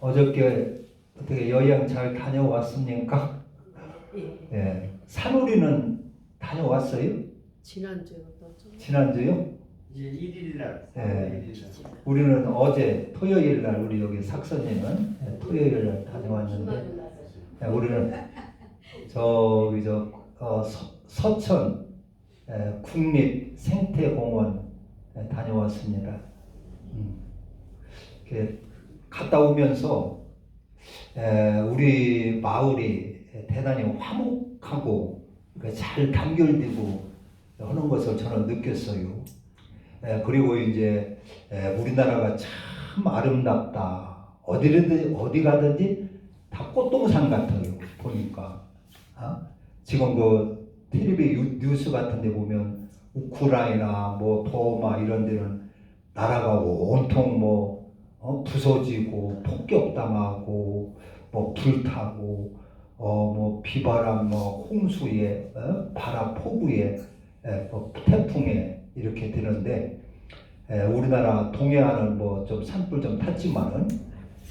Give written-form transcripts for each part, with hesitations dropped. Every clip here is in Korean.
어저께 어떻게 여행 잘 다녀왔습니까? 예. 산후리는 다녀왔어요? 지난주에 갔다 왔죠. 지난주요? 이제 1일날. 예. 우리는 어제 토요일 날 우리 여기 sak서님은 토요일 날 다녀왔는데 우리는 저기 서천 국립생태공원 다녀왔습니다. 이렇게 갔다 오면서 우리 마을이 대단히 화목하고 잘 단결되고 하는 것을 저는 느꼈어요. 그리고 이제 우리나라가 참 아름답다. 어디 가든지 다 꽃동산 같아요. 보니까 지금 그 텔레비 뉴스 같은 데 보면 우크라이나 뭐 버마 이런 데는 나라가 온통 뭐 부서지고 폭격당하고 뭐 불타고 뭐 비바람 뭐 홍수에 바람 폭우에 뭐 태풍에 이렇게 되는데 우리나라 동해안은 뭐 좀 산불 좀 탔지만은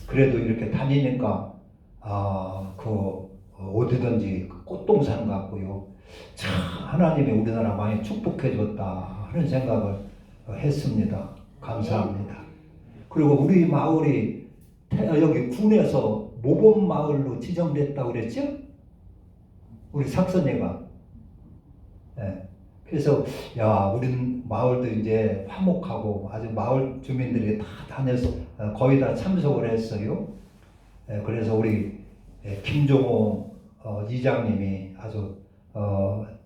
그래도 이렇게 다니니까 어디든지 꽃동산 같고요. 참 하나님이 우리나라 많이 축복해 줬다 하는 생각을 했습니다. 감사합니다. 그리고 우리 마을이 여기 군에서 모범 마을로 지정됐다고 그랬죠? 우리 sak서네가. 그래서 우리 마을도 이제 화목하고 아주 마을 주민들이 다 다녀서 거의 다 참석을 했어요. 그래서 우리 김종호 이장님이 아주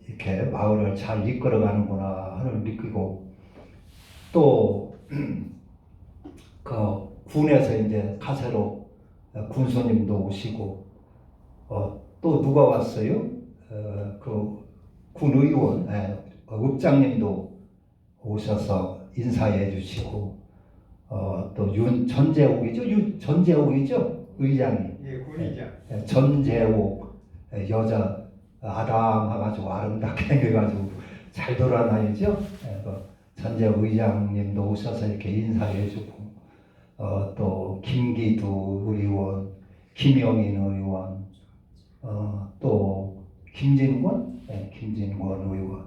이렇게 마을을 잘 이끌어가는구나 하는 느끼고 또 그 군에서 이제 가세로 군수님도 오시고 또 누가 왔어요? 그 군의원 읍장님도 오셔서 인사해 주시고 또 전재옥이죠 의장이. 예, 군의장. 전재옥 여자 아담해가지고 아름답게 생겨가지고 잘 돌아다니죠. 전재옥 의장님도 오셔서 이렇게 인사해 주고 또 김기두 의원, 김영인 의원, 또 김진권 의원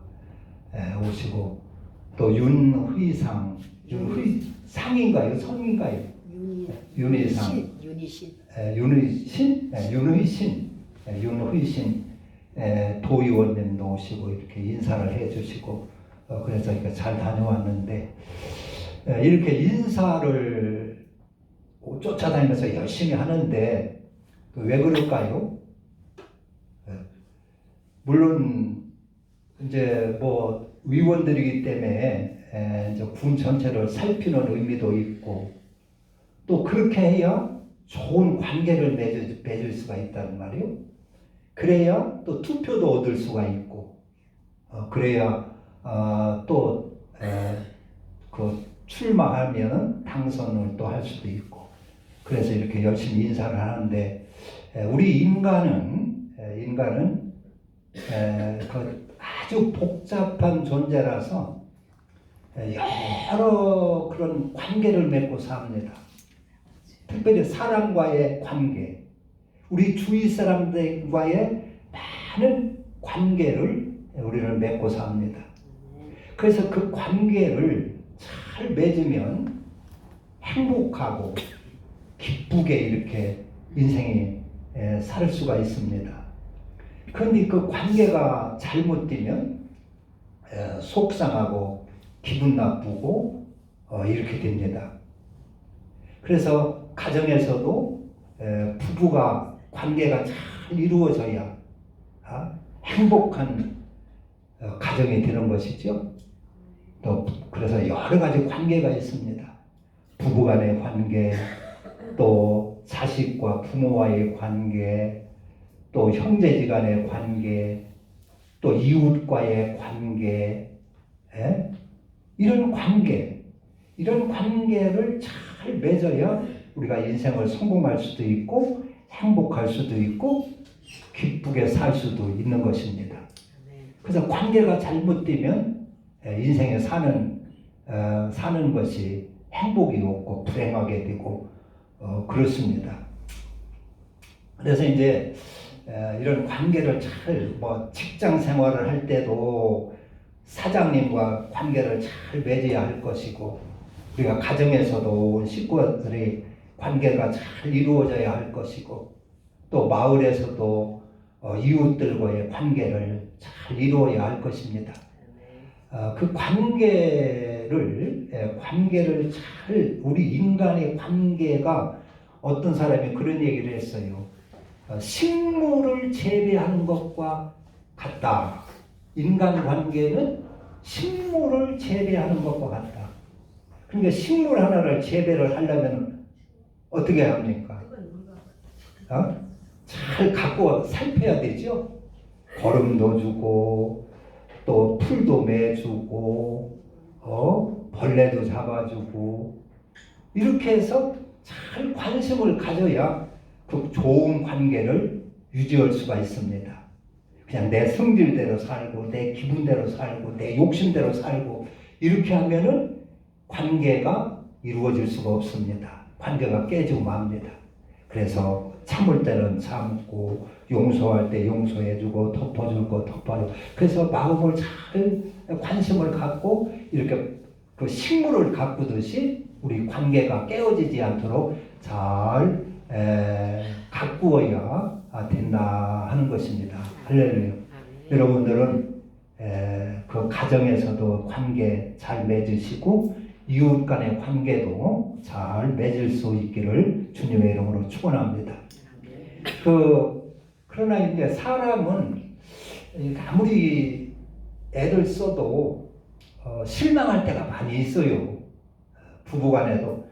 오시고 또 상인가요? 성인가요? 윤의신 도의원님도 오시고 이렇게 인사를 해주시고 그래서 이렇게 잘 다녀왔는데 이렇게 인사를 쫓아다니면서 열심히 하는데 왜 그럴까요? 물론 이제 뭐 의원들이기 때문에 이제 군 전체를 살피는 의미도 있고 또 그렇게 해야 좋은 관계를 맺을 수가 있다는 말이에요. 그래야 또 투표도 얻을 수가 있고 그래야 또 출마하면 당선을 또 할 수도 있고 그래서 이렇게 열심히 인사를 하는데 우리 인간은 아주 복잡한 존재라서 여러 그런 관계를 맺고 삽니다. 특별히 사람과의 관계, 우리 주위 사람들과의 많은 관계를 우리는 맺고 삽니다. 그래서 그 관계를 잘 맺으면 행복하고 기쁘게 이렇게 인생이 살 수가 있습니다. 그런데 그 관계가 잘못되면 속상하고 기분 나쁘고 이렇게 됩니다. 그래서 가정에서도 부부가 관계가 잘 이루어져야 행복한 가정이 되는 것이죠. 또 그래서 여러 가지 관계가 있습니다. 부부간의 관계, 또 자식과 부모와의 관계, 또 형제지간의 관계, 또 이웃과의 관계, 이런 관계를 잘 맺어야 우리가 인생을 성공할 수도 있고 행복할 수도 있고 기쁘게 살 수도 있는 것입니다. 그래서 관계가 잘못되면 인생에 사는 것이 행복이 없고 불행하게 되고 그렇습니다. 그래서 이제 이런 관계를 잘 뭐 직장 생활을 할 때도 사장님과 관계를 잘 맺어야 할 것이고 우리가 가정에서도 식구들의 관계가 잘 이루어져야 할 것이고 또 마을에서도 이웃들과의 관계를 잘 이루어야 할 것입니다. 그 관계를 잘 우리 인간의 관계가 어떤 사람이 그런 얘기를 했어요. 식물을 재배하는 것과 같다. 인간관계는 식물을 재배하는 것과 같다. 그러니까 식물 하나를 재배를 하려면 어떻게 합니까? 잘 갖고 살펴야 되죠. 거름도 주고 또 풀도 매주고 벌레도 잡아주고 이렇게 해서 잘 관심을 가져야 그 좋은 관계를 유지할 수가 있습니다. 그냥 내 성질대로 살고 내 기분대로 살고 내 욕심대로 살고 이렇게 하면은 관계가 이루어질 수가 없습니다. 관계가 깨지고 맙니다. 그래서 참을 때는 참고 용서할 때 용서해주고 덮어줄 거 덮어주고 그래서 마음을 잘 관심을 갖고 이렇게 그 식물을 가꾸듯이 우리 관계가 깨어지지 않도록 잘 가꾸어야 된다 하는 것입니다. 할렐루야. 여러분들은 그 가정에서도 관계 잘 맺으시고 이웃 간의 관계도 잘 맺을 수 있기를 주님의 이름으로 축원합니다. 그러나 이제 사람은 아무리 애를 써도 실망할 때가 많이 있어요. 부부간에도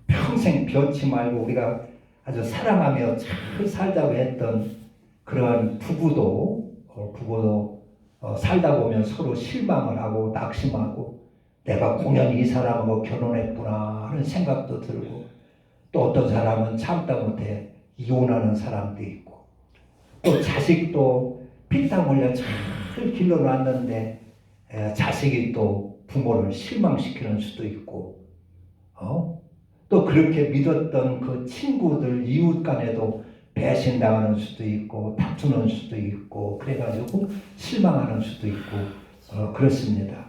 평생 변치 말고 우리가 아주 사랑하며 잘 살자고 했던 그런 부부도 살다 보면 서로 실망을 하고 낙심하고 내가 공연히 이 사람하고 결혼했구나 하는 생각도 들고 또 어떤 사람은 참다 못해 이혼하는 사람도 있고 또 자식도 피땀 흘려 잘 길러놨는데 자식이 또 부모를 실망시키는 수도 있고 또 그렇게 믿었던 그 친구들 이웃 간에도 배신당하는 수도 있고 다투는 수도 있고 그래가지고 실망하는 수도 있고 그렇습니다.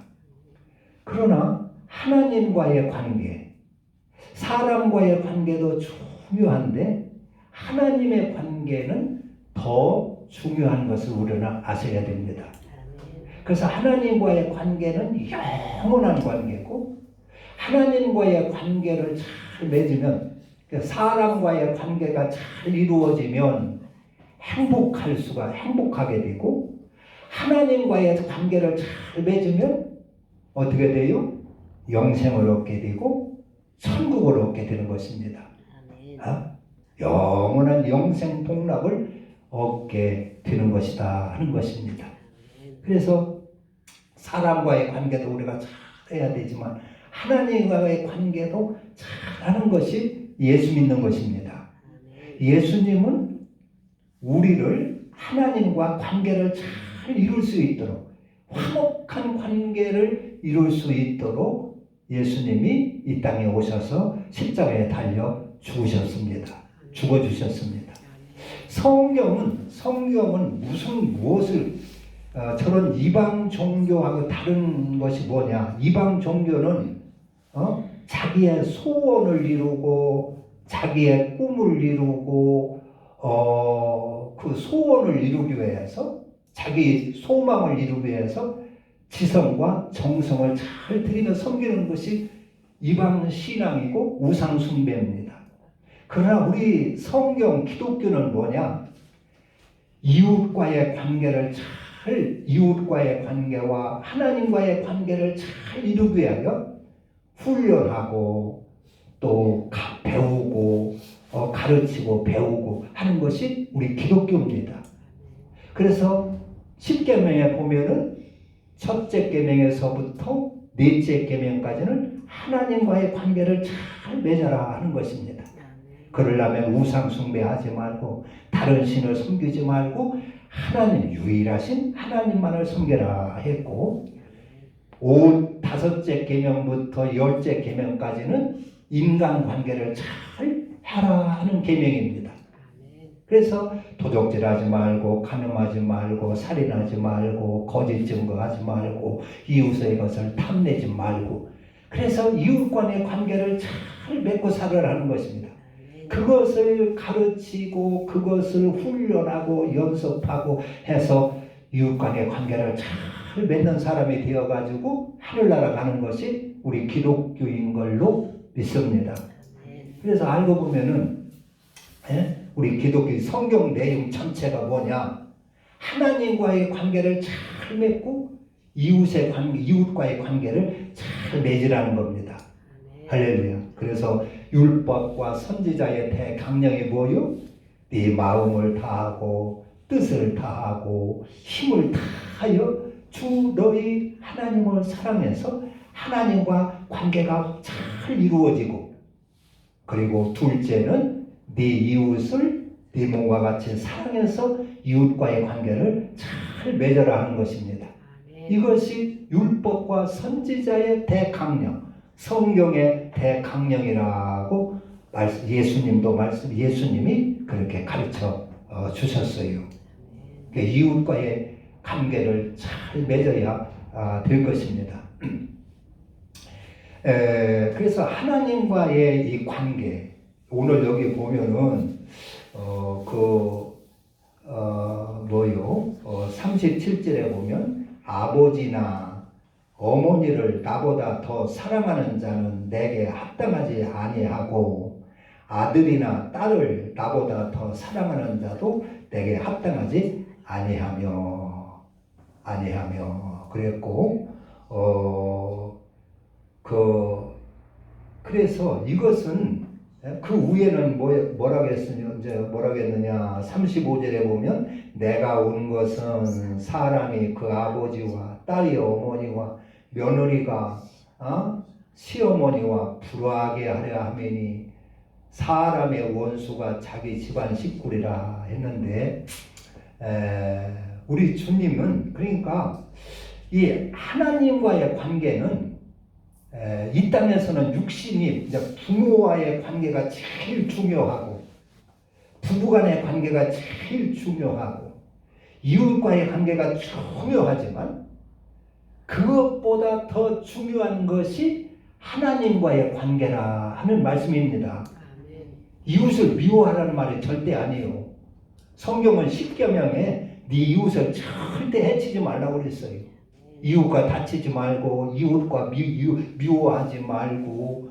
그러나 하나님과의 관계, 사람과의 관계도 중요한데 하나님의 관계는 더 중요한 것을 우리는 아셔야 됩니다. 그래서 하나님과의 관계는 영원한 관계고 하나님과의 관계를 잘 맺으면 사람과의 관계가 잘 이루어지면 행복하게 되고 하나님과의 관계를 잘 맺으면 어떻게 돼요? 영생을 얻게 되고 천국을 얻게 되는 것입니다. 영원한 영생 복락을 얻게 되는 것이다 하는 것입니다. 그래서 사람과의 관계도 우리가 잘 해야 되지만 하나님과의 관계도 잘하는 것이 예수 믿는 것입니다. 예수님은 우리를 하나님과 관계를 잘 이룰 수 있도록 화목한 관계를 이룰 수 있도록 예수님이 이 땅에 오셔서 십자가에 달려 죽으셨습니다. 죽어주셨습니다. 성경은 무엇을 저런 이방 종교하고 다른 것이 뭐냐? 이방 종교는 자기의 소원을 이루고 자기의 꿈을 이루고 그 소원을 이루기 위해서 자기 소망을 이루기 위해서 지성과 정성을 잘 들이며 섬기는 것이 이방 신앙이고 우상 숭배입니다. 그러나 우리 성경 기독교는 뭐냐? 이웃과의 관계와 하나님과의 관계를 잘 이루기 위하여 훈련하고 또 배우고 가르치고 배우고 하는 것이 우리 기독교입니다. 그래서 10계명에 보면은 첫째 계명에서부터 넷째 계명까지는 하나님과의 관계를 잘 맺어라 하는 것입니다. 그러려면 우상 숭배하지 말고 다른 신을 섬기지 말고 하나님 유일하신 하나님만을 섬겨라 했고 다섯째 계명부터 열째 계명까지는 인간관계를 잘 하라 하는 계명입니다. 그래서 도적질하지 말고 간음하지 말고 살인하지 말고 거짓 증거하지 말고 이웃의 것을 탐내지 말고 그래서 이웃 간의 관계를 잘 맺고 살아라는 것입니다. 그것을 가르치고 그것을 훈련하고 연습하고 해서 이웃 간의 관계를 잘 맺는 사람이 되어가지고 하늘나라 가는 것이 우리 기독교인 걸로 믿습니다. 그래서 알고 보면은 우리 기독교 성경 내용 전체가 뭐냐? 하나님과의 관계를 잘 맺고 이웃과의 관계를 잘 맺으라는 겁니다. 할렐루야. 그래서 율법과 선지자의 대강령이 뭐요? 네 마음을 다하고 뜻을 다하고 힘을 다하여 주 너희 하나님을 사랑해서 하나님과 관계가 잘 이루어지고 그리고 둘째는 네 이웃을 네 몸과 같이 사랑해서 이웃과의 관계를 잘 맺어라 하는 것입니다. 이것이 율법과 선지자의 대강령, 성경의 대강령이라고 예수님이 그렇게 가르쳐 주셨어요. 그러니까 이웃과의 관계를 잘 맺어야 될 것입니다. 그래서 하나님과의 이 관계, 오늘 여기 보면은 37절에 보면 아버지나 어머니를 나보다 더 사랑하는 자는 내게 합당하지 아니하고 아들이나 딸을 나보다 더 사랑하는 자도 내게 합당하지 아니하며 그랬고 그래서 이것은 그 위에는 뭐라고 했느냐 35절에 보면 내가 온 것은 사람이 그 아버지와 딸이 어머니와 며느리가 시어머니와 불화하게 하려 함이니 사람의 원수가 자기 집안 식구리라 했는데 우리 주님은 그러니까 이 하나님과의 관계는 이 땅에서는 육신이 이제 부모와의 관계가 제일 중요하고 부부간의 관계가 제일 중요하고 이웃과의 관계가 중요하지만 그것보다 더 중요한 것이 하나님과의 관계라 하는 말씀입니다. 이웃을 미워하라는 말이 절대 아니에요. 성경은 십계명에 네 이웃을 절대 해치지 말라고 그랬어요. 이웃과 다치지 말고 이웃과 미워하지 말고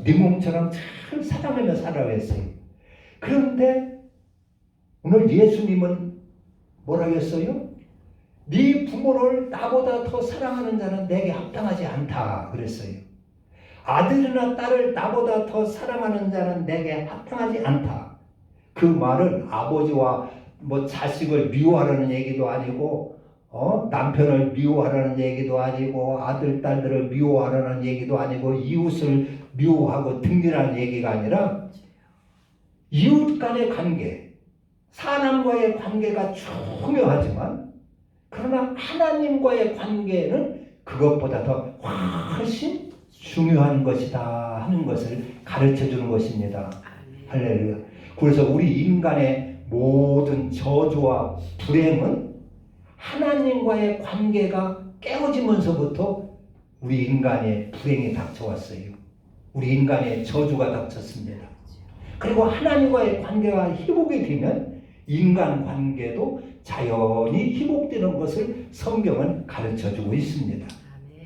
네 몸처럼 잘 사랑하며 살아야 했어요. 그런데 오늘 예수님은 뭐라고 했어요? 네 부모를 나보다 더 사랑하는 자는 내게 합당하지 않다 그랬어요. 아들이나 딸을 나보다 더 사랑하는 자는 내게 합당하지 않다. 그 말은 아버지와 자식을 미워하라는 얘기도 아니고 남편을 미워하라는 얘기도 아니고 아들, 딸들을 미워하라는 얘기도 아니고 이웃을 미워하고 등진하는 얘기가 아니라 이웃 간의 관계, 사람과의 관계가 중요하지만 그러나 하나님과의 관계는 그것보다 더 훨씬 중요한 것이다 하는 것을 가르쳐주는 것입니다. 할렐루야. 그래서 우리 인간의 모든 저주와 불행은 하나님과의 관계가 깨어지면서부터 우리 인간의 불행이 닥쳐왔어요. 우리 인간의 저주가 닥쳤습니다. 그리고 하나님과의 관계가 회복이 되면 인간 관계도 자연히 회복되는 것을 성경은 가르쳐주고 있습니다.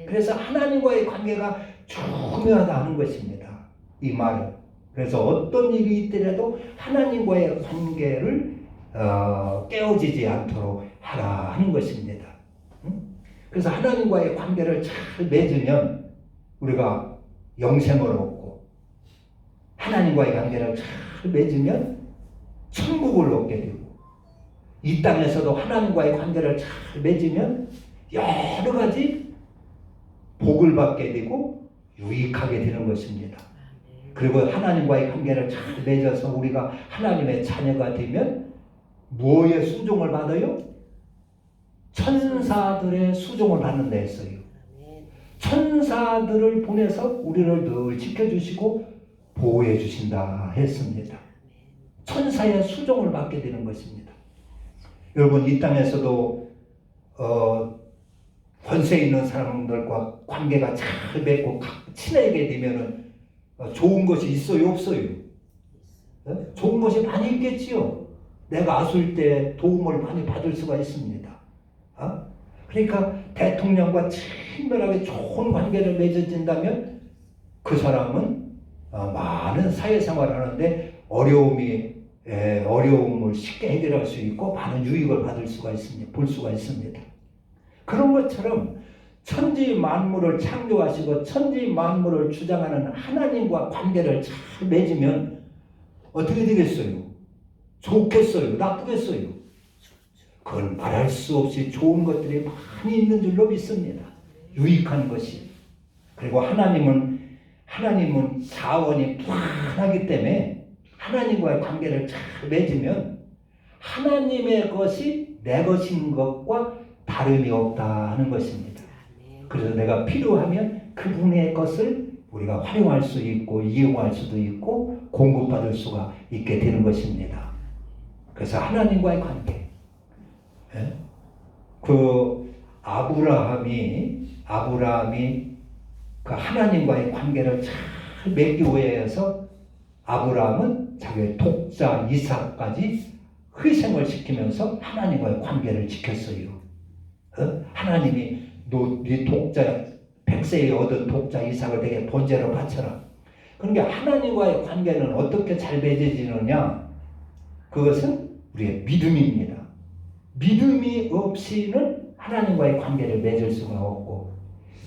그래서 하나님과의 관계가 중요하다 하는 것입니다. 이 말은. 그래서 어떤 일이 있더라도 하나님과의 관계를 깨어지지 않도록 하라 하는 것입니다. 그래서 하나님과의 관계를 잘 맺으면 우리가 영생을 얻고 하나님과의 관계를 잘 맺으면 천국을 얻게 되고 이 땅에서도 하나님과의 관계를 잘 맺으면 여러 가지 복을 받게 되고 유익하게 되는 것입니다. 그리고 하나님과의 관계를 잘 맺어서 우리가 하나님의 자녀가 되면 무엇의 수종을 받아요? 천사들의 수종을 받는다 했어요. 천사들을 보내서 우리를 늘 지켜주시고 보호해 주신다 했습니다. 천사의 수종을 받게 되는 것입니다. 여러분 이 땅에서도 권세 있는 사람들과 관계가 잘 맺고 친하게 되면은 좋은 것이 있어요, 없어요? 좋은 것이 많이 있겠지요. 내가 아술 때 도움을 많이 받을 수가 있습니다. 그러니까 대통령과 친밀하게 좋은 관계를 맺어진다면 그 사람은 많은 사회생활을 하는데 어려움을 쉽게 해결할 수 있고 많은 유익을 받을 수가 있습니다. 볼 수가 있습니다. 그런 것처럼 천지 만물을 창조하시고 천지 만물을 주장하는 하나님과 관계를 잘 맺으면 어떻게 되겠어요? 좋겠어요? 나쁘겠어요? 그건 말할 수 없이 좋은 것들이 많이 있는 줄로 믿습니다. 유익한 것이. 그리고 하나님은 자원이 풍부하기 때문에 하나님과의 관계를 잘 맺으면 하나님의 것이 내 것인 것과 다름이 없다 하는 것입니다. 그래서 내가 필요하면 그분의 것을 우리가 활용할 수 있고 이용할 수도 있고 공급받을 수가 있게 되는 것입니다. 그래서 하나님과의 관계. 그 아브라함이 그 하나님과의 관계를 잘 맺기 위해서 아브라함은 자기의 독자 이삭까지 희생을 시키면서 하나님과의 관계를 지켰어요. 하나님이 네 독자 100세에 얻은 독자 이삭을 내게 번제로 바쳐라. 그러니까 하나님과의 관계는 어떻게 잘 맺어지느냐? 그것은 우리의 믿음입니다. 믿음이 없이는 하나님과의 관계를 맺을 수가 없고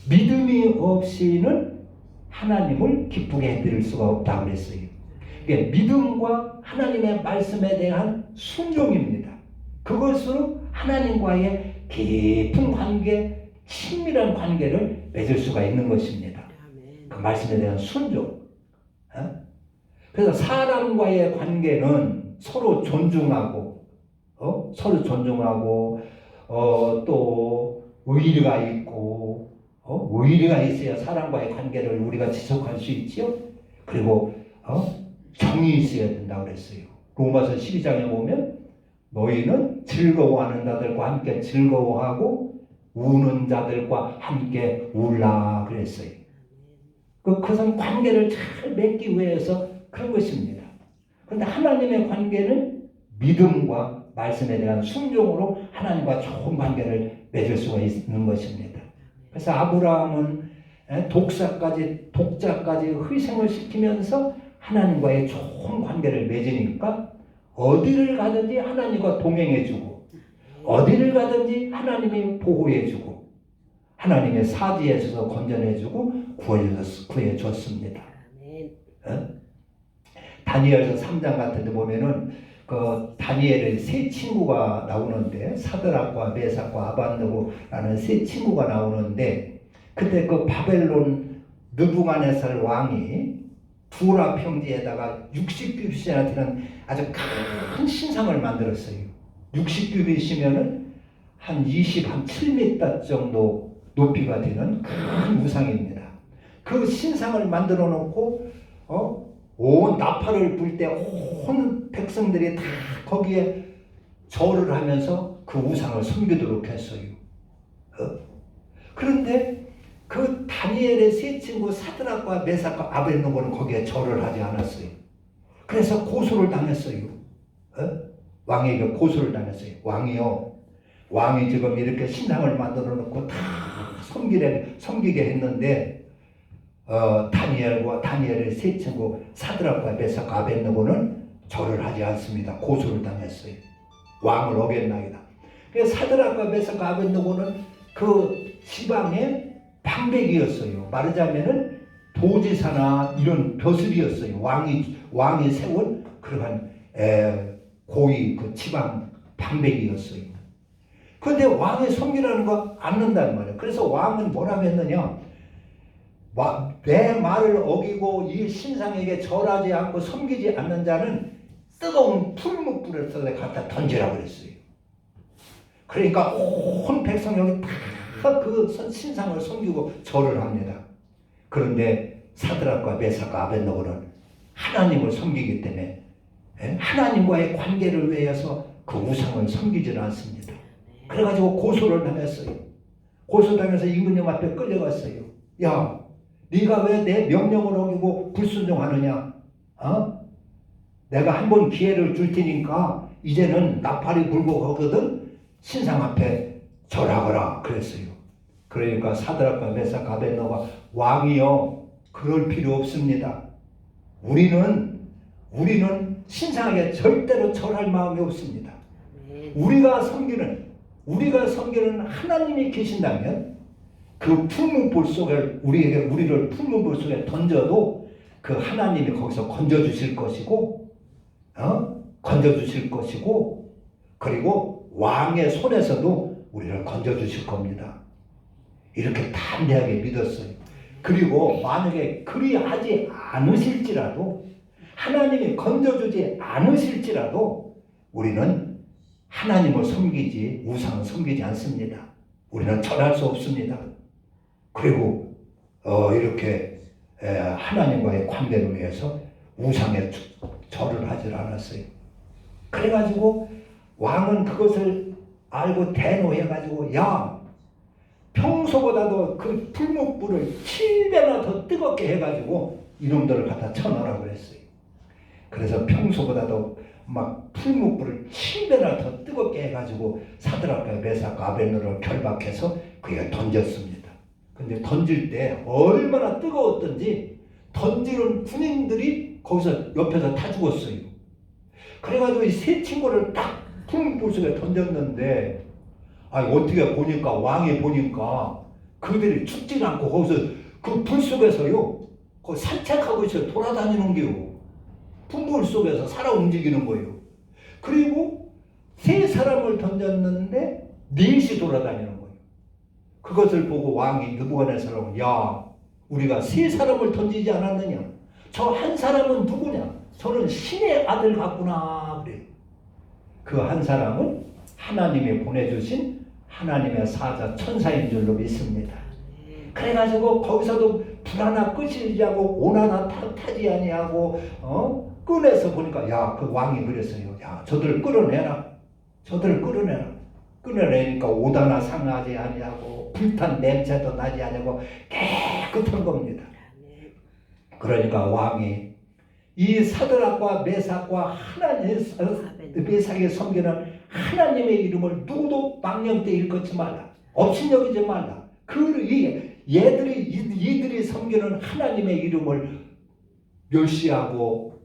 믿음이 없이는 하나님을 기쁘게 해드릴 수가 없다고 그랬어요. 그러니까 믿음과 하나님의 말씀에 대한 순종입니다. 그것으로 하나님과의 깊은 관계, 친밀한 관계를 맺을 수가 있는 것입니다. 그 말씀에 대한 순종. 그래서 사람과의 관계는 서로 존중하고, 또 의리가 있고, 의리가 있어야 사람과의 관계를 우리가 지속할 수 있지요. 그리고 정이 있어야 된다고 그랬어요. 로마서 12장에 보면 너희는 즐거워하는 자들과 함께 즐거워하고 우는 자들과 함께 울라 그랬어요. 그것은 관계를 잘 맺기 위해서 그런 것입니다. 그런데 하나님의 관계는 믿음과 말씀에 대한 순종으로 하나님과 좋은 관계를 맺을 수가 있는 것입니다. 그래서 아브라함은 독자까지 희생을 시키면서 하나님과의 좋은 관계를 맺으니까 어디를 가든지 하나님과 동행해주고 어디를 가든지 하나님이 보호해주고 하나님의 사지에서 건져내주고 구해줬습니다. 다니엘서 3장 같은 데 보면은 그 다니엘의 세 친구가 나오는데 사드락과 메삭과 아벳느고라는 세 친구가 나오는데 그때 그 바벨론 느부갓네살 왕이 두라 평지에다가 60규빗이나 되는 아주 큰 신상을 만들었어요. 60규빗이면은 한 7m 정도 높이가 되는 큰 우상입니다. 그 신상을 만들어 놓고 온 나팔을 불 때 온 백성들이 다 거기에 절을 하면서 그 우상을 섬기도록 했어요. 그런데 그 다니엘의 세 친구 사드락과 메삭과 아벳느고는 거기에 절을 하지 않았어요. 그래서 고소를 당했어요. 왕에게 고소를 당했어요. 왕이 지금 이렇게 신상을 만들어 놓고 다 섬기게 했는데 다니엘의 세 친구 사드락과 메삭과 아벳느고는 절을 하지 않습니다. 고소를 당했어요. 왕을 어겼나이다. 그래서 사드락과 메삭과 아벳느고는 그 지방의 방백이었어요. 말하자면은 도지사나 이런 벼슬이었어요. 왕이 세운 그러한 고위 그 지방 방백이었어요. 그런데 왕의 섬기라는 거 않는단 말이에요. 그래서 왕은 뭐라고 했느냐? 내 말을 어기고 이 신상에게 절하지 않고 섬기지 않는 자는 뜨거운 풀무불에서 갖다 던지라고 그랬어요. 그러니까 온 백성이 다 그 신상을 섬기고 절을 합니다. 그런데 사드락과 메삭과 아벳느고는 하나님을 섬기기 때문에 하나님과의 관계를 위해서 그 우상을 섬기지는 않습니다. 그래가지고 고소를 당했어요. 고소당해서 임금님 앞에 끌려갔어요. 야, 네가 왜 내 명령을 어기고 불순종하느냐? 내가 한 번 기회를 줄 테니까 이제는 나팔이 불고 거거든 신상 앞에 절하거라 그랬어요. 그러니까 사드락과 메삭 아벳네고가 왕이여 그럴 필요 없습니다. 우리는 신상에게 절대로 절할 마음이 없습니다. 우리가 섬기는 하나님이 계신다면 그 풀무불 속에 우리를 풀무불 속에 던져도 그 하나님이 거기서 건져주실 것이고 그리고 왕의 손에서도 우리를 건져주실 겁니다. 이렇게 담대하게 믿었어요. 그리고 만약에 그리하지 않으실지라도 하나님이 건져주지 않으실지라도 우리는 하나님을 섬기지 우상을 섬기지 않습니다. 우리는 절할 수 없습니다. 그리고 이렇게 하나님과의 관계를 위해서 우상에 절을 하지 않았어요. 그래가지고 왕은 그것을 알고 대노해가지고 야 평소보다도 그 풀무불을 7배나 더 뜨겁게 해가지고 이놈들을 갖다 쳐넣으라고 그랬어요. 그래서 평소보다도 막 풀무불을 7배나 더 뜨겁게 해가지고 사드락과 메삭 아벳네고를 결박해서 그에 던졌습니다. 근데 던질 때 얼마나 뜨거웠던지 던지는 군인들이 거기서 옆에서 다 죽었어요. 그래가지고 이 세 친구를 딱 풀무불 속에 던졌는데 어떻게 보니까 왕이 보니까 그들이 죽지 않고 거기서 그 불 속에서요 그 산책하고 있어요. 돌아다니는 게요. 풀무불 속에서 살아 움직이는 거예요. 그리고 세 사람을 던졌는데 넷이 돌아다니는 거예요. 그것을 보고 왕이 느부갓네살은 야 우리가 세 사람을 던지지 않았느냐? 저 한 사람은 누구냐? 저는 신의 아들 같구나 그래요. 그 한 사람은 하나님이 보내주신 하나님의 사자 천사인 줄로 믿습니다. 그래가지고 거기서도 불 하나 끄시지 하고 온 하나 타지 아니하고 꺼내서 보니까 야 그 왕이 그랬어요. 야 저들을 끌어내라. 끌어내니까 옷 하나 상하지 아니하고 불탄 냄새도 나지 아니하고 깨끗한 겁니다. 그러니까 왕이 이 사드락과 메삭과 메삭에 섬기는 하나님의 이름을 누구도 망령되이 일컫지 말라. 업신여기지 말라. 이들이 섬기는 하나님의 이름을 멸시하고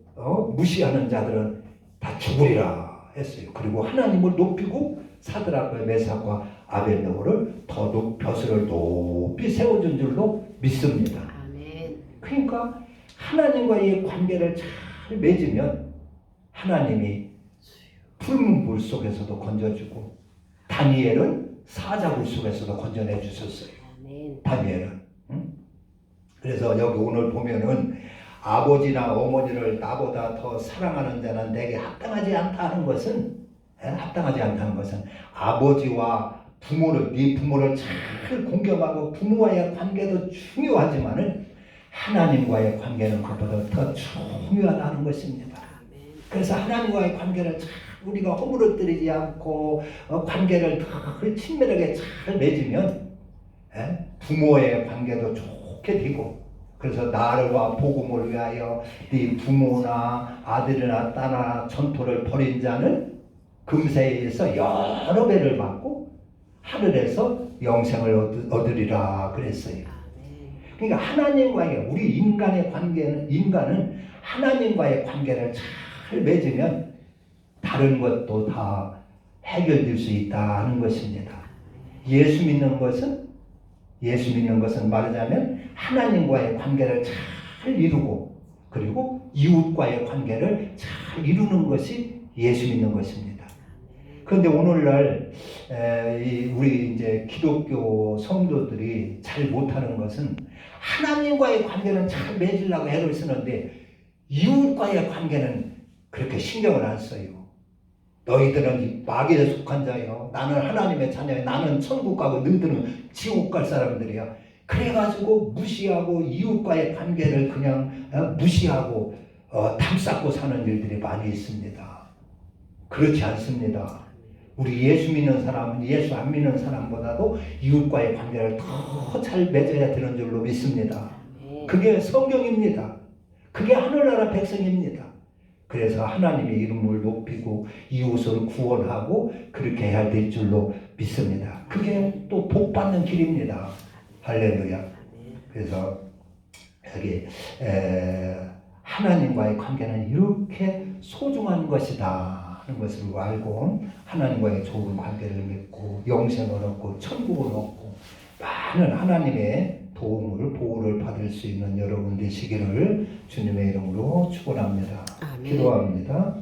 무시하는 자들은 다 죽으리라 했어요. 그리고 하나님을 높이고 사드락과 메삭과 아벳네고를 벼슬을 높이 세워준 줄로 믿습니다. 그러니까 하나님과의 관계를 잘 맺으면 하나님이 풀무불 속에서도 건져주고 다니엘은 사자굴 속에서도 건져내 주셨어요. 다니엘은. 그래서 여기 오늘 보면은 아버지나 어머니를 나보다 더 사랑하는 자는 내게 합당하지 않다는 것은 아버지와 네 부모를 잘 공경하고 부모와의 관계도 중요하지만은 하나님과의 관계는 그보다 더 중요하다는 것입니다. 그래서 하나님과의 관계를 잘 우리가 허물어뜨리지 않고 관계를 더 친밀하게 잘 맺으면 부모의 관계도 좋게 되고 그래서 나를와 복음을 위하여 네 부모나 아들이나 딸이나 전토를 벌인 자는 금세에서 여러 배를 받고 하늘에서 영생을 얻으리라 그랬어요. 그러니까 하나님과의 우리 인간은 하나님과의 관계를 잘 맺으면 다른 것도 다 해결될 수 있다는 것입니다. 예수 믿는 것은 말하자면 하나님과의 관계를 잘 이루고 그리고 이웃과의 관계를 잘 이루는 것이 예수 믿는 것입니다. 그런데 오늘날 우리 이제 기독교 성도들이 잘 못하는 것은 하나님과의 관계는 잘 맺으려고 애를 쓰는데 이웃과의 관계는 그렇게 신경을 안 써요. 너희들은 마귀에 속한 자요. 나는 하나님의 자녀요. 나는 천국 가고 너희들은 지옥 갈 사람들이야. 그래가지고 무시하고 이웃과의 관계를 그냥 무시하고 탐쌓고 사는 일들이 많이 있습니다. 그렇지 않습니다. 우리 예수 믿는 사람은 예수 안 믿는 사람보다도 이웃과의 관계를 더 잘 맺어야 되는 줄로 믿습니다. 그게 성경입니다. 그게 하늘나라 백성입니다. 그래서 하나님의 이름을 높이고 이웃을 구원하고 그렇게 해야 될 줄로 믿습니다. 그게 또 복받는 길입니다. 할렐루야. 그래서 여기 하나님과의 관계는 이렇게 소중한 것이다 하는 것을 알고 하나님과의 좋은 관계를 맺고 영생을 얻고 천국을 얻고 많은 하나님의 도움을 보호를 받을 수 있는 여러분 되시기를 주님의 이름으로 축원합니다. 아멘. 기도합니다.